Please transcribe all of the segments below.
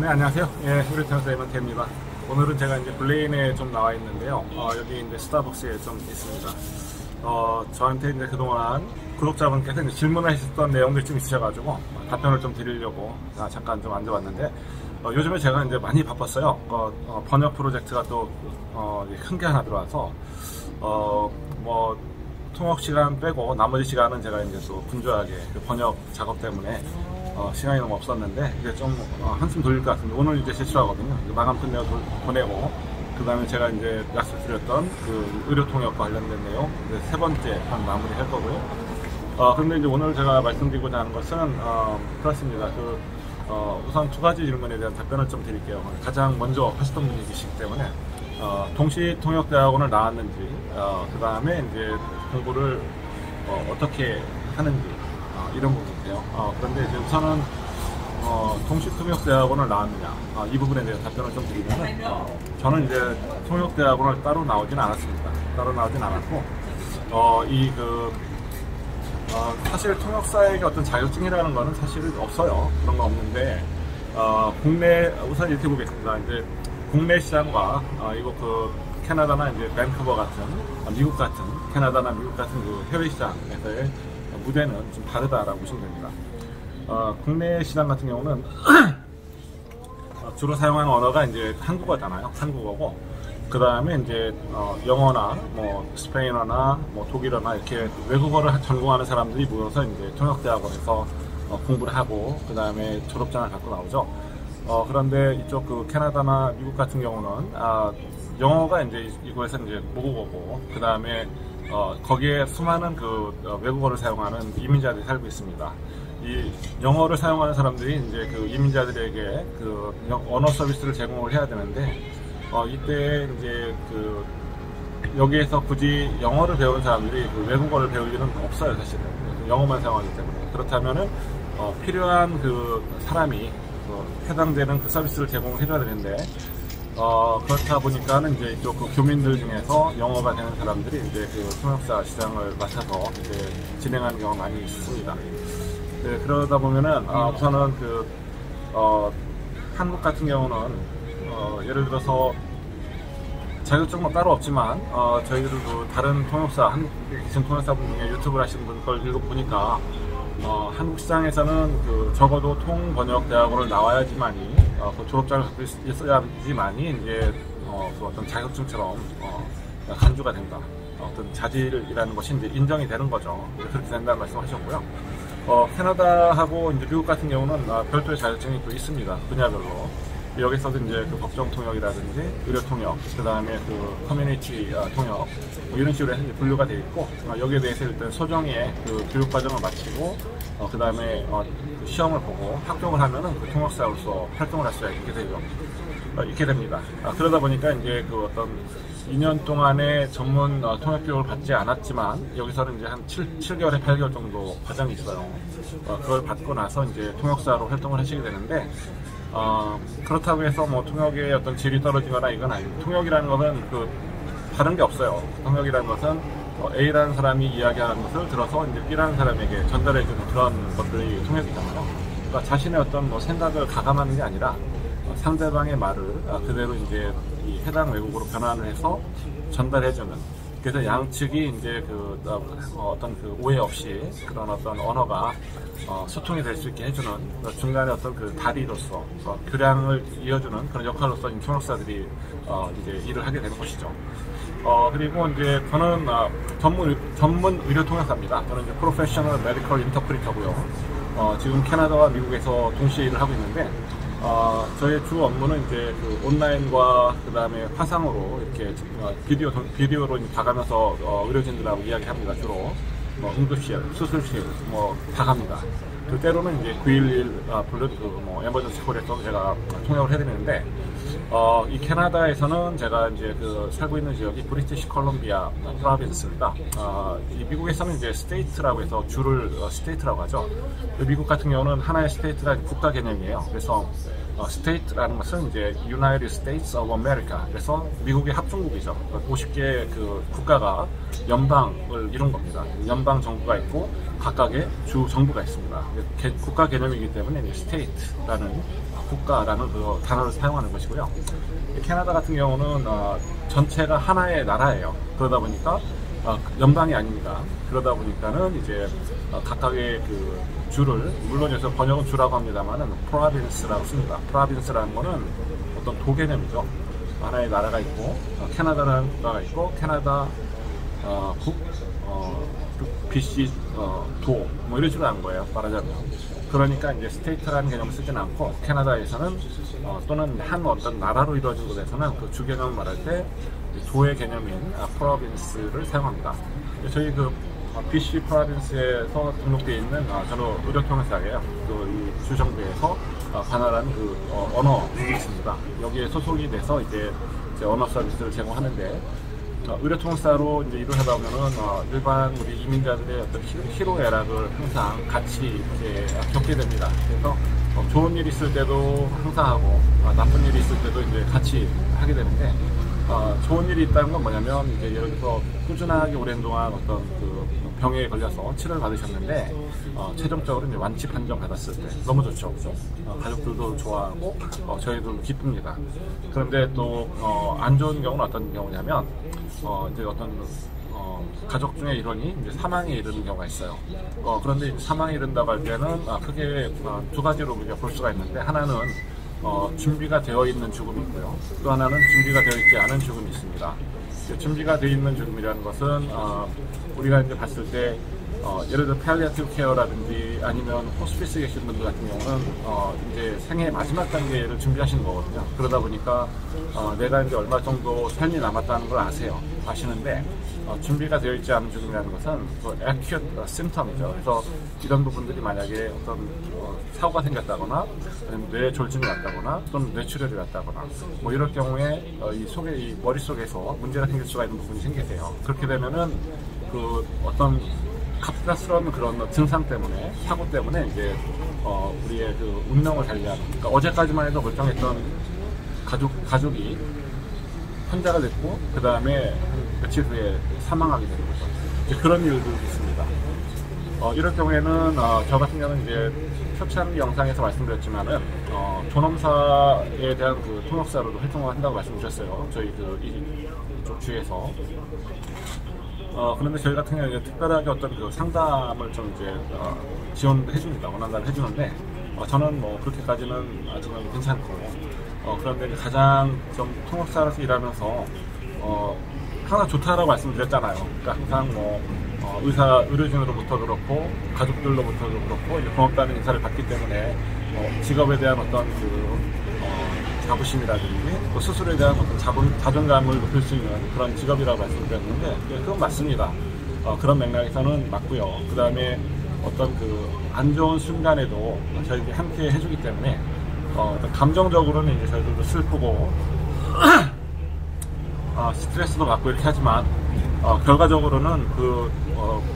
네, 안녕하세요. 예, 의료통역사 이만태입니다. 오늘은 제가 이제 블레인에 좀 나와 있는데요. 여기 이제 스타벅스에 좀 있습니다. 저한테 이제 그동안 구독자분께서 이제 질문하셨던 내용들이 좀 있으셔가지고 답변을 좀 드리려고 잠깐 좀 앉아봤는데, 요즘에 제가 이제 많이 바빴어요. 번역 프로젝트가 또 큰 게 하나 들어와서 뭐 통역 시간 빼고 나머지 시간은 제가 이제 또 분주하게 그 번역 작업 때문에 시간이 너무 없었는데 이제 좀 한숨 돌릴 것 같습니다. 오늘 이제 제출하거든요. 마감 끝내고 보내고, 그 다음에 제가 이제 약속드렸던 그 의료통역과 관련된 내용 이제 세 번째 한 마무리 할 거고요. 그런데 이제 오늘 제가 말씀드리고자 하는 것은 그렇습니다. 우선 두 가지 질문에 대한 답변을 좀 드릴게요. 가장 먼저 하시던 분이시기 때문에 동시통역대학원을 나왔는지, 그 다음에 이제 공부를 어떻게 하는지, 이런 부분인데요. 그런데 이제 우선은 동시통역대학원을 나왔느냐, 이 부분에 대해서 답변을 좀 드리면, 저는 이제 통역대학원을 따로 나오진 않았습니다. 따로 나오진 않았고, 사실 통역사에게 어떤 자격증이라는 거는 사실 없어요. 그런 거 없는데, 우선 이렇게 보겠습니다. 이제 국내 시장과 이거 캐나다나 이제 밴쿠버 같은 미국 같은 캐나다나 미국 같은 그 해외 시장에서의 무대는 좀 다르다라고 보시면 됩니다. 국내 시장 같은 경우는 주로 사용하는 언어가 이제 한국어잖아요. 한국어고, 그 다음에 이제 영어나 뭐 스페인어나 뭐 독일어나 이렇게 외국어를 전공하는 사람들이 모여서 이제 통역대학원에서 공부를 하고, 그 다음에 졸업장을 갖고 나오죠. 그런데 이쪽 그 캐나다나 미국 같은 경우는 영어가 이제 이곳에서 이제 모국어고, 그 다음에 거기에 수많은 그 외국어를 사용하는 이민자들이 살고 있습니다. 이 영어를 사용하는 사람들이 이제 그 이민자들에게 그 언어 서비스를 제공을 해야 되는데, 이때 이제 여기에서 굳이 영어를 배우는 사람들이 그 외국어를 배울 일은 없어요, 사실은. 영어만 사용하기 때문에. 그렇다면은 필요한 그 사람이 해당되는 그 서비스를 제공을 해줘야 되는데, 그렇다 보니까는 이제 이쪽 그 교민들 중에서 영어가 되는 사람들이 이제 그 통역사 시장을 맡아서 이제 진행하는 경우가 많이 있습니다. 네, 그러다 보면은 우선은 한국 같은 경우는 예를 들어서 자격증은 따로 없지만 저희들도 다른 통역사, 한국에 계신 통역사분 중에 유튜브를 하시는 분 걸 읽어보니까 한국 시장에서는 적어도 통번역대학원을 나와야지만이 그 졸업장을 갖고 있어야지만이 이제 어떤 자격증처럼 간주가 된다. 어떤 자질이라는 것이 이제 인정이 되는 거죠. 그렇게 된다는 말씀하셨고요. 캐나다하고 이제 미국 같은 경우는 별도의 자격증이 또 있습니다. 분야별로. 여기서도 이제 그 법정 통역이라든지 의료 통역, 그 다음에 그 커뮤니티 통역, 뭐 이런 식으로 해서 이제 분류가 되어 있고, 여기에 대해서 일단 소정의 그 교육 과정을 마치고, 그 다음에 시험을 보고 합격을 하면은 그 통역사로서 활동을 할 수가 있게 됩니다. 그러다 보니까 이제 그 어떤 2년 동안의 전문 통역 교육을 받지 않았지만, 여기서는 이제 한 7개월에 8개월 정도 과정이 있어요. 그걸 받고 나서 이제 통역사로 활동을 하시게 되는데, 그렇다고 해서 뭐 통역의 어떤 질이 떨어지거나 이건 아니고, 통역이라는 것은 다른 게 없어요. 통역이라는 것은 A라는 사람이 이야기하는 것을 들어서 이제 B라는 사람에게 전달해주는 그런 것들이 통역이잖아요. 그러니까 자신의 어떤 뭐 생각을 가감하는 게 아니라 상대방의 말을 그대로 이제 이 해당 외국어로 변환을 해서 전달해주는. 그래서 양측이 이제 어떤 오해 없이 그런 어떤 언어가 소통이 될 수 있게 해주는 중간에 어떤 그 다리로서 교량을 이어주는 그런 역할로서 통역사들이 이제 일을 하게 되는 것이죠. 그리고 이제 저는 전문 의료 통역사입니다. 저는 이제 프로페셔널 메디컬 인터프리터고요. 지금 캐나다와 미국에서 동시에 일을 하고 있는데, 저의 주 업무는 이제 온라인과 그 다음에 화상으로 이렇게 비디오로 봐가면서 의료진들하고 이야기합니다. 주로 응급실, 수술실 다 갑니다. 때로는 이제 911 에머전시 콜에서 제가 통역을 해드리는데, 이 캐나다에서는 제가 이제 살고 있는 지역이 브리티시 콜롬비아 프로빈스입니다. 이 미국에서는 이제 스테이트라고 해서 주를 스테이트라고 하죠. 미국 같은 경우는 하나의 스테이트가 국가 개념이에요. 그래서 스테이트라는 것은 이제 United States of America. 그래서 미국의 합중국이죠. 50개의 그 국가가 연방을 이룬 겁니다. 연방 정부가 있고 각각의 주 정부가 있습니다. 국가 개념이기 때문에 스테이트라는 국가라는 그 단어를 사용하는 것이고요. 캐나다 같은 경우는 전체가 하나의 나라예요. 그러다 보니까 연방이 아닙니다. 그러다 보니까는 이제 각각의 그 주를, 물론 여기서 번역은 주라고 합니다만은 프로빈스라고 씁니다. 프로빈스라는 거는 어떤 도 개념이죠. 하나의 나라가 있고 캐나다라는 국가가 있고 캐나다 BC 도 뭐 이런 식으로 하는 거예요. 말하자면. 그러니까 이제 스테이트라는 개념을 쓰지는 않고 캐나다에서는 또는 한 어떤 나라로 이루어진 곳에서는 그 주 개념을 말할 때 도의 개념인 프로빈스를 사용합니다. 저희 그 BC 프로빈스에서 등록되어 있는 저는 의료통역사예요. 이 주정부에서 관할한 그 언어국이 있습니다. 여기에 소속이 돼서 이제 언어 서비스를 제공하는데 의료통역사로 이제 일을 하다 보면은 일반 우리 이민자들의 어떤 희로애락을 항상 같이 이렇게 겪게 됩니다. 그래서 좋은 일 있을 때도 항상 하고 나쁜 일이 있을 때도 이제 같이 하게 되는데 좋은 일이 있다는 건 뭐냐면 이제 예를 들어서 꾸준하게 오랜 동안 어떤 그 병에 걸려서 치료를 받으셨는데 최종적으로 이제 완치 판정 받았을 때 너무 좋죠. 가족들도 좋아하고 저희도 기쁩니다. 그런데 또 안 좋은 경우는 어떤 경우냐면 이제 어떤 가족 중에 일원이 이제 사망에 이르는 경우가 있어요. 그런데 사망에 이른다고 할 때는 크게 두 가지로 우리가 볼 수가 있는데 하나는 준비가 되어 있는 죽음이 있고요. 또 하나는 준비가 되어 있지 않은 죽음이 있습니다. 준비가 되어 있는 죽음이라는 것은 우리가 이제 봤을 때 예를 들어 팔리아티브 케어라든지 아니면 호스피스에 계신 분들 같은 경우는 이제 생애 마지막 단계를 준비하시는 거거든요. 그러다 보니까 내가 이제 얼마 정도 삶이 남았다는 걸 아시는데 준비가 되어 있지 않은 죽음이라는 것은 acute symptom이죠. 그래서 이런 부분들이 만약에 어떤 사고가 생겼다거나 아니면 뇌 졸중이 왔다거나 또는 뇌출혈이 왔다거나 뭐 이럴 경우에 이 머릿속에서 문제가 생길 수가 있는 부분이 생기세요. 그렇게 되면은 그 어떤 갑작스러운 그런 증상 때문에, 사고 때문에 이제 우리의 그 운명을 달리하는, 그러니까 어제까지만 해도 멀쩡했던 가족이 환자가 됐고 그 다음에 며칠 후에 사망하게 되는 거죠. 이제 그런 일도 있습니다. 이럴 경우에는 저 같은 경우는 이제 초창기 영상에서 말씀드렸지만은 존엄사에 대한 그 통역사로도 활동을 한다고 말씀드렸어요. 저희 이쪽 주에서. 그런데 저희 같은 경우는 특별하게 어떤 그 상담을 좀 이제 지원을 해줍니다. 원한다를 해주는데 저는 뭐 그렇게까지는 아직은 괜찮고 그런데 가장 좀 통역사로서 일하면서 항상 좋다라고 말씀드렸잖아요. 그러니까 항상 뭐 의료진으로부터 그렇고 가족들로부터도 그렇고 이제 고맙다는 인사를 받기 때문에 직업에 대한 어떤 자부심이라든지 또 스스로에 대한 어떤 자존감을 높일 수 있는 그런 직업이라고 말씀드렸는데 그건 맞습니다. 그런 맥락에서는 맞고요. 그 다음에 어떤 안 좋은 순간에도 저희들이 함께 해주기 때문에 어떤 감정적으로는 이제 저희들도 슬프고 스트레스도 받고 이렇게 하지만 결과적으로는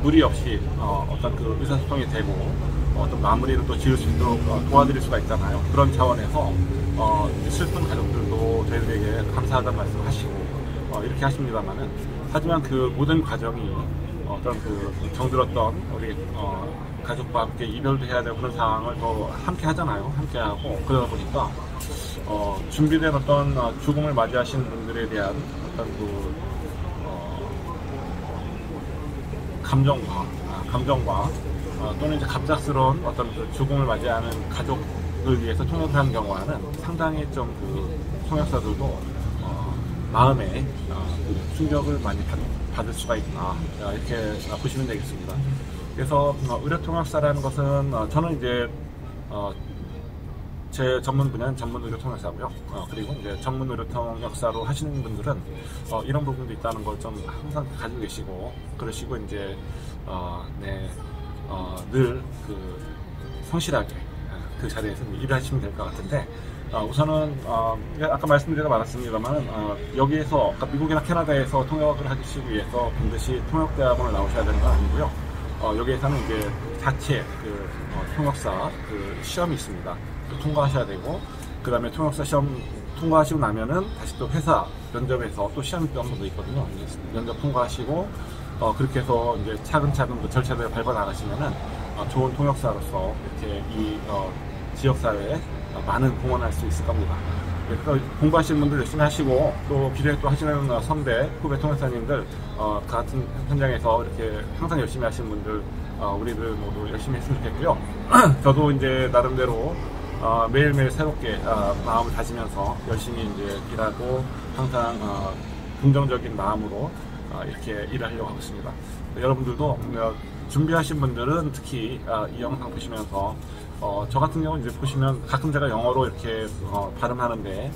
무리 없이 어떤 의사소통이 되고 어떤 마무리를 또 지을 수 있도록 도와드릴 수가 있잖아요. 그런 차원에서 슬픈 가족들도 저희들에게 감사하다는 말씀을 하시고 이렇게 하십니다만은 하지만 그 모든 과정이 어떤 정들었던 우리 가족과 함께 이별도 해야 되고 그런 상황을 더 함께 하잖아요. 함께 하고 그러다 보니까 준비된 어떤 죽음을 맞이하신 분들에 대한 어떤 감정과 또는 이제 갑작스러운 어떤 죽음을 맞이하는 가족을 위해서 통역을 하는 경우와는 상당히 좀 통역사들도 마음에 충격을 많이 받을 수가 있구나 이렇게 보시면 되겠습니다. 그래서 의료통역사라는 것은 저는 이제 제 전문 분야는 전문 의료통역사고요. 그리고 이제 전문 의료통역사로 하시는 분들은 이런 부분도 있다는 걸 좀 항상 가지고 계시고 그러시고 이제 늘 성실하게 그 자리에서 일을 하시면 될 것 같은데 우선은 아까 말씀드린 게 많았습니다만 여기에서 미국이나 캐나다에서 통역을 하시기 위해서 반드시 통역대학원을 나오셔야 되는 건 아니고요. 여기에서는 이제 자체 통역사 시험이 있습니다. 통과하셔야 되고, 그 다음에 통역사 시험 통과하시고 나면은 다시 또 회사 면접에서 또 시험이 또 한 번 더 있거든요. 면접 통과하시고 그렇게 해서 이제 차근차근 그 절차들을 밟아 나가시면은 좋은 통역사로서 이렇게 이 지역사회에 많은 공헌할 수 있을 겁니다. 그래서 공부하시는 분들 열심히 하시고, 또 기대 또 하시는 선배, 후배 통역사님들 같은 현장에서 이렇게 항상 열심히 하시는 분들, 우리들 모두 열심히 했으면 좋겠고요. 저도 이제 나름대로 매일매일 새롭게 마음을 다지면서 열심히 이제 일하고, 항상 긍정적인 마음으로 이렇게 일하려고 하고 있습니다. 여러분들도 준비하신 분들은 특히 이 영상 보시면서 저 같은 경우는 이제 보시면 가끔 제가 영어로 이렇게 발음하는데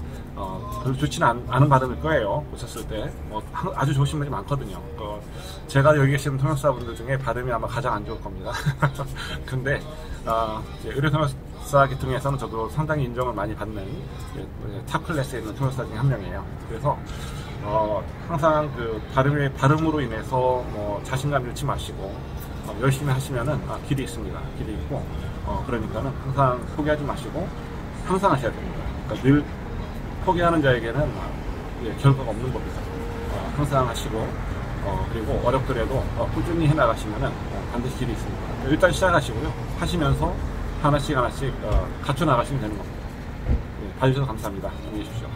별로 좋지는 않은 발음일 거예요. 보셨을 때 아주 좋으신 분이 많거든요. 제가 여기 계시는 통역사분들 중에 발음이 아마 가장 안 좋을 겁니다. 근데 의료통역사 계통에서는 저도 상당히 인정을 많이 받는 탑 클래스에 있는 통역사 중에 한 명이에요. 그래서 항상 발음으로 인해서 자신감 잃지 마시고 열심히 하시면은 길이 있습니다. 길이 있고, 그러니까는 항상 포기하지 마시고 항상 하셔야 됩니다. 그러니까 늘 포기하는 자에게는 결과가 없는 법이다. 항상 하시고, 그리고 어렵더라도 꾸준히 해나가시면은 반드시 길이 있습니다. 일단 시작하시고요. 하시면서 하나씩 갖춰 나가시면 되는 겁니다. 봐주셔서 감사합니다. 안녕히 계십시오.